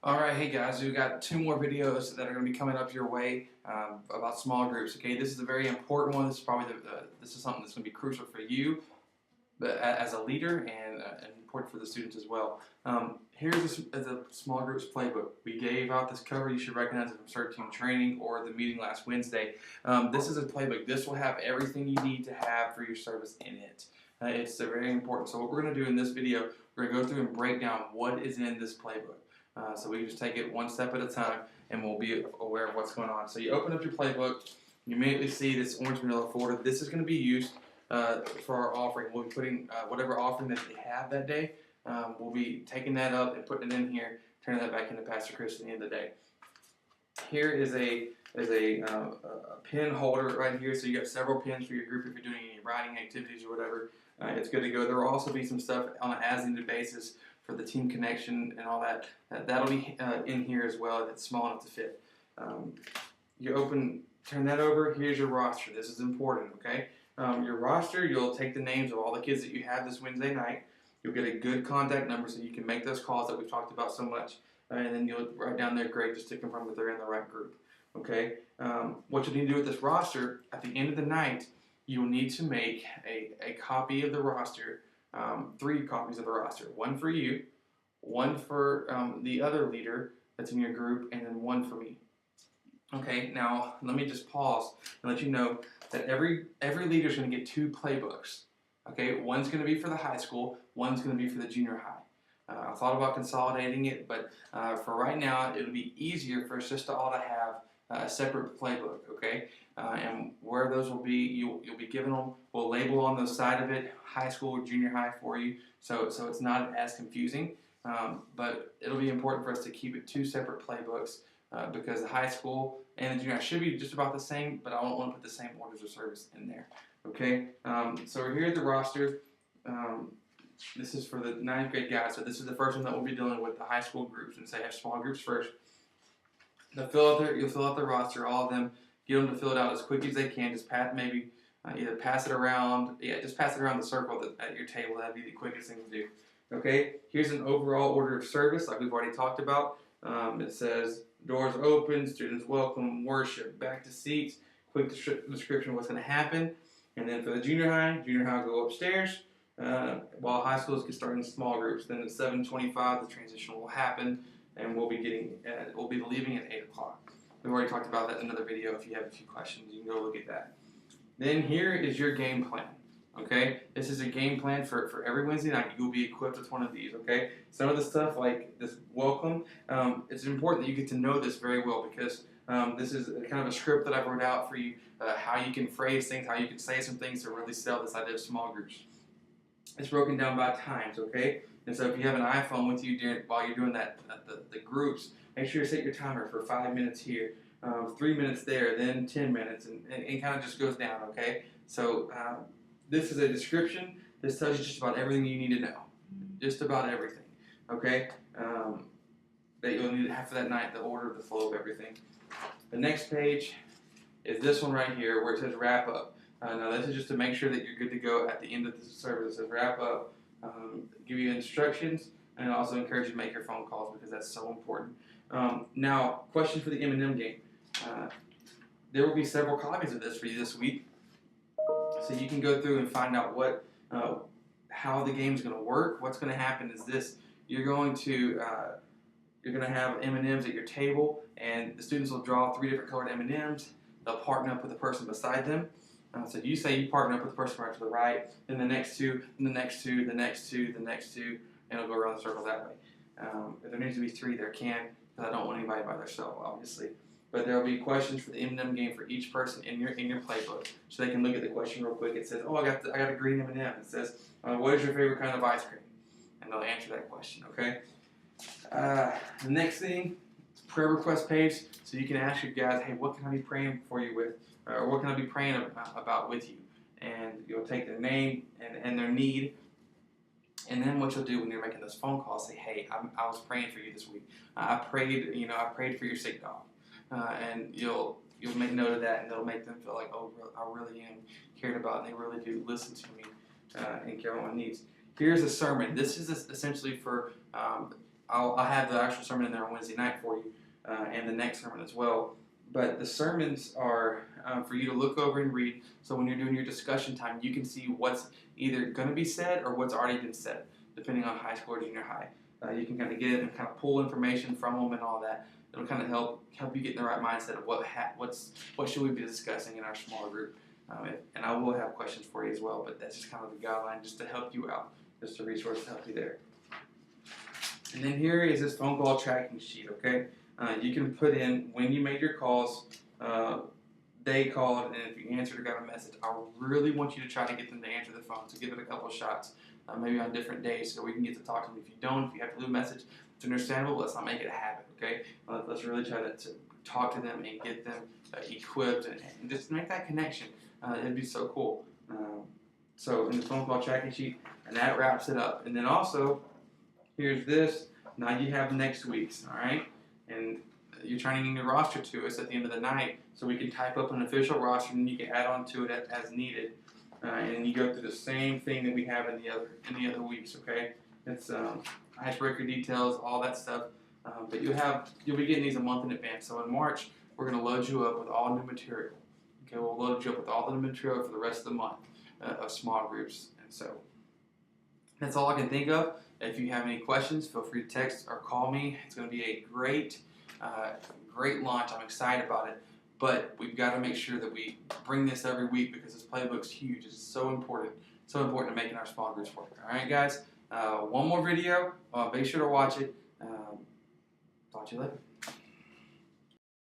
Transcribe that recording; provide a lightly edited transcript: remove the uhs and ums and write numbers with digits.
Alright, hey guys, we've got two more videos that are going to be coming up your way about small groups. Okay, this is a very important one. This is probably this is something that's going to be crucial for you, but as a leader and important for the students as well. Here's the small groups playbook. We gave out this cover. You should recognize it from CERT team training or the meeting last Wednesday. This is a playbook. This will have everything you need to have for your service in it. It's very important. So what we're going to do in this video, we're going to go through and break down what is in this playbook. So we just take it one step at a time and we'll be aware of what's going on. So you open up your playbook, you immediately see this orange manila folder. This is going to be used for our offering. We'll be putting whatever offering that they have that day, we'll be taking that up and putting it in here, turning that back into Pastor Chris at the end of the day. Here is a pin holder right here, so you got several pins for your group if you're doing any writing activities or whatever. It's good to go. There will also be some stuff on an as-needed basis for the team connection and all that. That'll be in here as well if it's small enough to fit. You turn that over. Here's your roster. This is important, okay? Your roster, you'll take the names of all the kids that you have this Wednesday night. You'll get a good contact number so you can make those calls that we've talked about so much. And then you'll write down their grade just to confirm that they're in the right group. Okay? What you need to do with this roster, at the end of the night, you'll need to make a copy of the roster, 3 copies of the roster. One for you, one for the other leader that's in your group, and then one for me. Okay, now let me just pause and let you know that every leader is going to get 2 playbooks. Okay, one's going to be for the high school, one's going to be for the junior high. I thought about consolidating it, but for right now, it'll be easier for us just to all to have a separate playbook. Okay, and where those will be, you'll be given them. We'll label on the side of it high school or junior high for you, so it's not as confusing. But it'll be important for us to keep it 2 separate playbooks. Because the high school and the junior high should be just about the same, but I don't want to put the same orders of service in there. Okay, so we're here at the roster. This is for the 9th grade guys, so this is the first one that we'll be dealing with, the high school groups, and say have small groups first. You'll fill out the roster, all of them. Get them to fill it out as quick as they can. Just either pass it around. Yeah, just pass it around the circle at your table. That'd be the quickest thing to do. Okay, here's an overall order of service, like we've already talked about. It says doors open, students welcome, worship, back to seats, quick description of what's going to happen. And then for the junior high will go upstairs, while high schools get started in small groups. Then at 7:25, the transition will happen, and we'll be leaving at 8 o'clock. We've already talked about that in another video. If you have a few questions, you can go look at that. Then here is your game plan. Okay, this is a game plan for every Wednesday night. You'll be equipped with one of these. Okay, some of the stuff like this welcome, it's important that you get to know this very well because this is kind of a script that I've wrote out for you, how you can phrase things, how you can say some things to really sell this idea of small groups. It's broken down by times. Okay, and so if you have an iPhone with you while you're doing that the groups, make sure you set your timer for 5 minutes here, 3 minutes there, then 10 minutes, and kind of just goes down. Okay, so. This is a description. This tells you just about everything you need to know. Just about everything. Okay? That you'll need to have for that night, the order, the flow of everything. The next page is this one right here where it says wrap up. Now this is just to make sure that you're good to go at the end of the service. It says wrap up, give you instructions, and also encourage you to make your phone calls because that's so important. Now, question for the M&M game. There will be several copies of this for you this week. So you can go through and find out how the game's going to work. What's going to happen is this: you're going to have M&Ms at your table, and the students will draw 3 different colored M&Ms. They'll partner up with the person beside them. So you say you partner up with the person right to the right, then the next 2, then the next 2, the next 2, the next 2, and it'll go around the circle that way. If there needs to be 3, there can, because I don't want anybody by themselves, obviously. But there will be questions for the M&M game for each person in your playbook, so they can look at the question real quick. It says, "Oh, I got a green M&M." It says, "What is your favorite kind of ice cream?" And they'll answer that question. Okay. The next thing, prayer request page, so you can ask your guys, "Hey, what can I be praying for you with, or what can I be praying about with you?" And you'll take their name and their need. And then what you'll do when you're making those phone calls, say, "Hey, I was praying for you this week. I prayed for your sick dog." And you'll make note of that, and it'll make them feel like, oh, I really am cared about, and they really do listen to me and care about my needs. Here's a sermon. This is essentially for I'll have the actual sermon in there on Wednesday night for you, and the next sermon as well. But the sermons are for you to look over and read, so when you're doing your discussion time, you can see what's either going to be said or what's already been said, depending on high school or junior high. You can kind of get it and kind of pull information from them and all that. It'll kind of help you get in the right mindset of what should we be discussing in our smaller group. And I will have questions for you as well, but that's just kind of the guideline just to help you out, just a resource to help you there. And then here is this phone call tracking sheet, okay? You can put in when you made your calls, they called, and if you answered or got a message. I really want you to try to get them to answer the phone, so give it a couple shots, maybe on different days so we can get to talk to them. If you don't, if you have to leave a message, it's understandable, but let's not make it a habit, okay? Let's really try to talk to them and get them equipped and just make that connection. It'd be so cool. So in the phone call tracking sheet, and that wraps it up. And then also, here's this. Now you have next week's, all right? And you're turning in your roster to us at the end of the night, so we can type up an official roster, and you can add on to it as needed. And you go through the same thing that we have in the other weeks, okay? It's icebreaker details, all that stuff. But you'll be getting these a month in advance. So in March, we're going to load you up with all new material. Okay, we'll load you up with all the new material for the rest of the month of small groups. And so that's all I can think of. If you have any questions, feel free to text or call me. It's going to be a great launch. I'm excited about it. But we've got to make sure that we bring this every week because this playbook's huge. It's so important to making our small groups work. All right, guys. One more video. Make sure to watch it. Talk to you later.